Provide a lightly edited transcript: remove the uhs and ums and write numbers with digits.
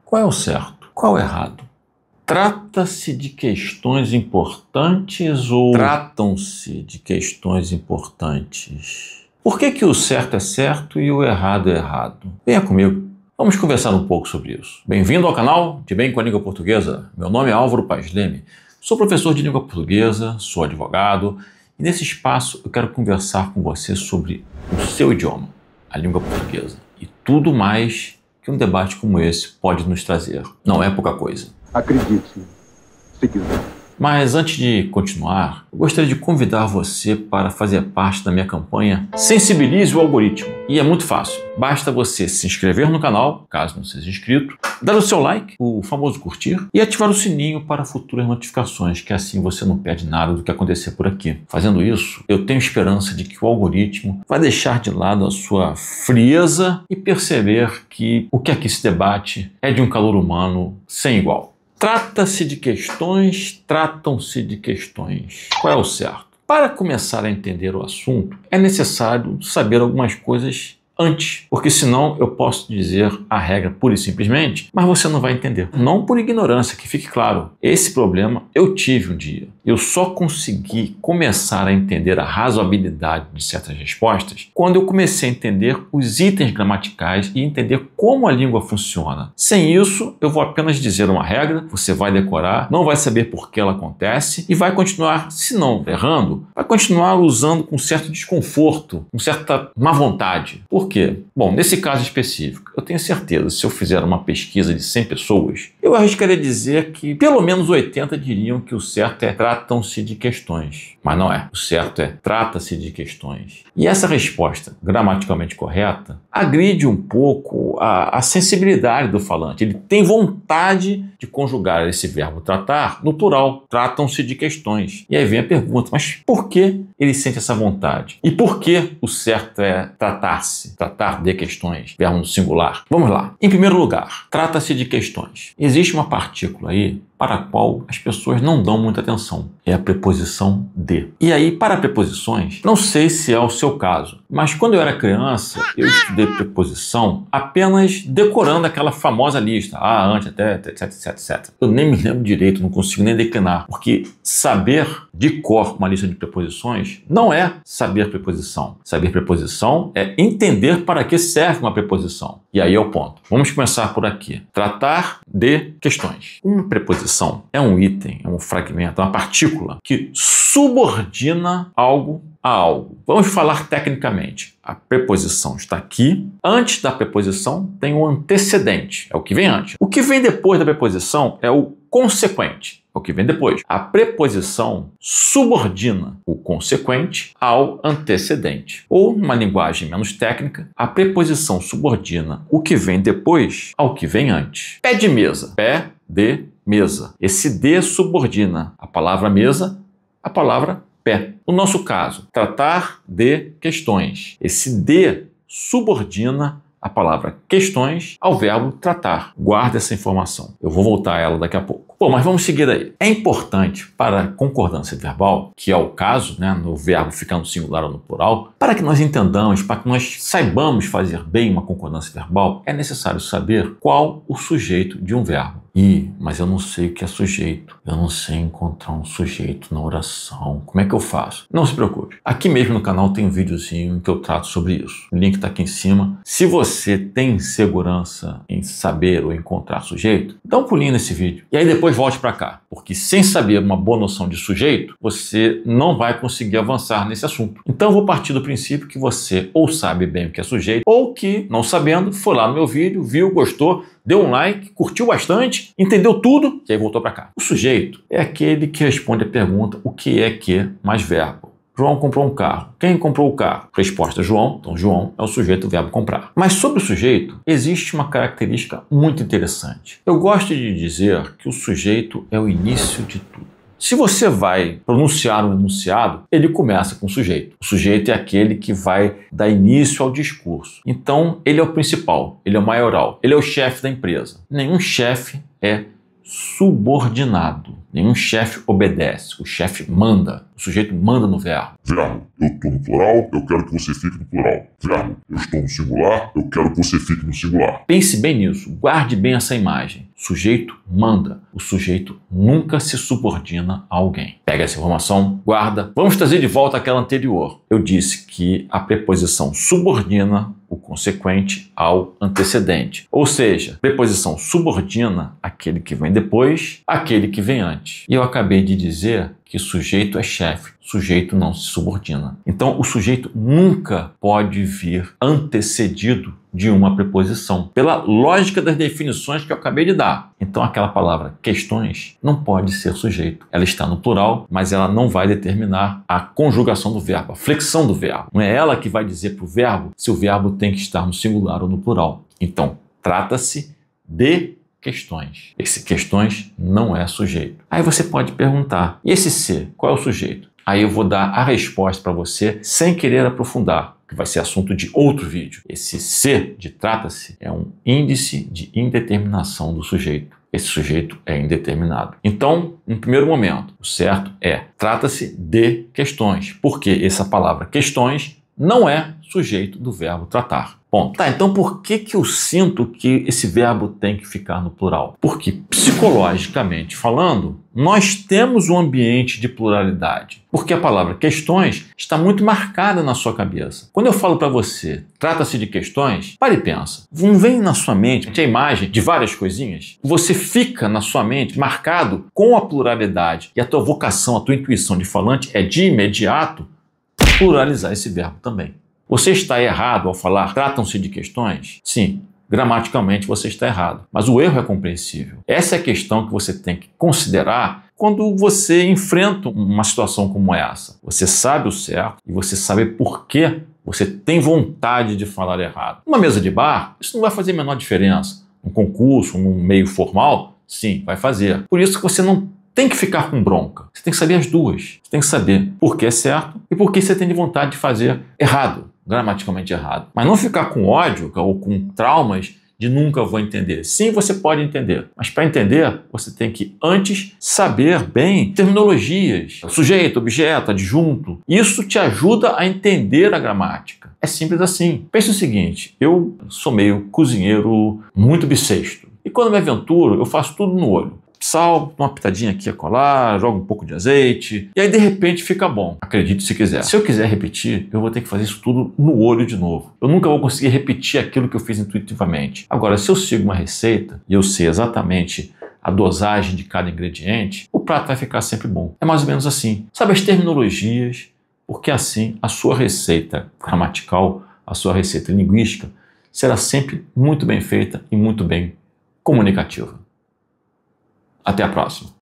Qual é o certo? Qual é o errado? Trata-se de questões importantes ou tratam-se de questões importantes? Por que o certo é certo e o errado é errado? Venha comigo, vamos conversar um pouco sobre isso. Bem-vindo ao canal De Bem com a Língua Portuguesa. Meu nome é Álvaro Paz Leme, sou professor de língua portuguesa, sou advogado e nesse espaço eu quero conversar com você sobre o seu idioma, a língua portuguesa e tudo mais que um debate como esse pode nos trazer. Não é pouca coisa. Acredite, se quiser. Mas antes de continuar, eu gostaria de convidar você para fazer parte da minha campanha Sensibilize o Algoritmo. E é muito fácil. Basta você se inscrever no canal, caso não seja inscrito, dar o seu like, o famoso curtir, e ativar o sininho para futuras notificações, que assim você não perde nada do que acontecer por aqui. Fazendo isso, eu tenho esperança de que o algoritmo vai deixar de lado a sua frieza e perceber que o que aqui se debate é de um calor humano sem igual. Trata-se de questões, tratam-se de questões. Qual é o certo? Para começar a entender o assunto, é necessário saber algumas coisas antes, porque senão eu posso dizer a regra pura e simplesmente, mas você não vai entender. Não por ignorância, que fique claro. Esse problema eu tive um dia. Eu só consegui começar a entender a razoabilidade de certas respostas quando eu comecei a entender os itens gramaticais e entender como a língua funciona. Sem isso, eu vou apenas dizer uma regra, você vai decorar, não vai saber por que ela acontece e vai continuar, se não errando, vai continuar usando com certo desconforto, com certa má vontade. Por quê? Bom, nesse caso específico, eu tenho certeza, se eu fizer uma pesquisa de 100 pessoas, eu arriscaria dizer que pelo menos 80 diriam que o certo é tratam-se de questões. Mas não é. O certo é trata-se de questões. E essa resposta gramaticalmente correta agride um pouco a sensibilidade do falante. Ele tem vontade de conjugar esse verbo tratar no plural. Tratam-se de questões. E aí vem a pergunta, mas por que ele sente essa vontade? E por que o certo é tratar-se? Tratar de questões, verbo no singular. Vamos lá. Em primeiro lugar, trata-se de questões. Existe uma partícula aí para a qual as pessoas não dão muita atenção. É a preposição de. E aí, para preposições, não sei se é o seu caso, mas quando eu era criança, eu estudei preposição apenas decorando aquela famosa lista. Antes, até, etc, etc, etc. Eu nem me lembro direito, não consigo nem declinar, porque saber de cor uma lista de preposições não é saber preposição. Saber preposição é entender para que serve uma preposição. E aí é o ponto. Vamos começar por aqui. Tratar de questões. Uma preposição é um item, é um fragmento, é uma partícula que subordina algo a algo. Vamos falar tecnicamente. A preposição está aqui. Antes da preposição tem o antecedente, é o que vem antes. O que vem depois da preposição é o consequente, é o que vem depois. A preposição subordina o consequente ao antecedente. Ou, numa linguagem menos técnica, a preposição subordina o que vem depois ao que vem antes. Pé de mesa. Pé de mesa. Esse de subordina a palavra mesa à palavra pé. No nosso caso, tratar de questões. Esse de subordina a palavra questões ao verbo tratar. Guarda essa informação. Eu vou voltar a ela daqui a pouco. Bom, mas vamos seguir aí. É importante para a concordância verbal, que é o caso, no verbo ficar no singular ou no plural, para que nós entendamos, para que nós saibamos fazer bem uma concordância verbal, é necessário saber qual o sujeito de um verbo. Mas eu não sei o que é sujeito. Eu não sei encontrar um sujeito na oração. Como é que eu faço? Não se preocupe. Aqui mesmo no canal tem um videozinho em que eu trato sobre isso. O link está aqui em cima. Se você tem segurança em saber ou encontrar sujeito, dá um pulinho nesse vídeo. E aí depois volte para cá. Porque sem saber uma boa noção de sujeito, você não vai conseguir avançar nesse assunto. Então eu vou partir do princípio que você ou sabe bem o que é sujeito, ou que, não sabendo, foi lá no meu vídeo, viu, gostou, deu um like, curtiu bastante, entendeu tudo e aí voltou para cá. O sujeito é aquele que responde a pergunta o que é que mais verbo. João comprou um carro. Quem comprou o carro? Resposta João. Então João é o sujeito do verbo comprar. Mas sobre o sujeito, existe uma característica muito interessante. Eu gosto de dizer que o sujeito é o início de tudo. Se você vai pronunciar um enunciado, ele começa com o sujeito. O sujeito é aquele que vai dar início ao discurso. Então, ele é o principal, ele é o maioral, ele é o chefe da empresa. Nenhum chefe é subordinado. Nenhum chefe obedece, o chefe manda. O sujeito manda no verbo. Verbo, eu estou no plural, eu quero que você fique no plural. Verbo, eu estou no singular, eu quero que você fique no singular. Pense bem nisso, guarde bem essa imagem. O sujeito manda, o sujeito nunca se subordina a alguém. Pega essa informação, guarda. Vamos trazer de volta aquela anterior. Eu disse que a preposição subordina o consequente ao antecedente. Ou seja, preposição subordina aquele que vem depois, aquele que vem antes. E eu acabei de dizer que sujeito é chefe, sujeito não se subordina. Então, o sujeito nunca pode vir antecedido de uma preposição, pela lógica das definições que eu acabei de dar. Então, aquela palavra questões não pode ser sujeito. Ela está no plural, mas ela não vai determinar a conjugação do verbo, a flexão do verbo. Não é ela que vai dizer para o verbo se o verbo tem que estar no singular ou no plural. Então, trata-se de questões. Esse questões não é sujeito. Aí você pode perguntar, e esse ser, qual é o sujeito? Aí eu vou dar a resposta para você sem querer aprofundar, que vai ser assunto de outro vídeo. Esse ser de trata-se é um índice de indeterminação do sujeito. Esse sujeito é indeterminado. Então, no primeiro momento, o certo é trata-se de questões, porque essa palavra questões não é sujeito do verbo tratar. Ponto. Tá, então por que eu sinto que esse verbo tem que ficar no plural? Porque, psicologicamente falando, nós temos um ambiente de pluralidade. Porque a palavra questões está muito marcada na sua cabeça. Quando eu falo para você, trata-se de questões, pare e pensa. Não vem na sua mente a imagem de várias coisinhas? Você fica na sua mente marcado com a pluralidade. E a tua vocação, a tua intuição de falante é de imediato pluralizar esse verbo também. Você está errado ao falar tratam-se de questões? Sim, gramaticalmente você está errado, mas o erro é compreensível. Essa é a questão que você tem que considerar quando você enfrenta uma situação como essa. Você sabe o certo e você sabe por que você tem vontade de falar errado. Numa mesa de bar, isso não vai fazer a menor diferença. Um concurso, num meio formal, sim, vai fazer. Por isso que você não tem que ficar com bronca. Você tem que saber as duas. Você tem que saber por que é certo e por que você tem de vontade de fazer errado, gramaticalmente errado. Mas não ficar com ódio ou com traumas de nunca vou entender. Sim, você pode entender, mas para entender, você tem que antes saber bem terminologias, sujeito, objeto, adjunto. Isso te ajuda a entender a gramática. É simples assim. Pense o seguinte, eu sou meio cozinheiro muito bissexto. E quando me aventuro, eu faço tudo no olho. Sal, uma pitadinha aqui a colar, joga um pouco de azeite e aí de repente fica bom. Acredite se quiser. Se eu quiser repetir, eu vou ter que fazer isso tudo no olho de novo. Eu nunca vou conseguir repetir aquilo que eu fiz intuitivamente. Agora, se eu sigo uma receita e eu sei exatamente a dosagem de cada ingrediente, o prato vai ficar sempre bom. É mais ou menos assim. Sabe as terminologias, porque assim a sua receita gramatical, a sua receita linguística será sempre muito bem feita e muito bem comunicativa. Até a próxima.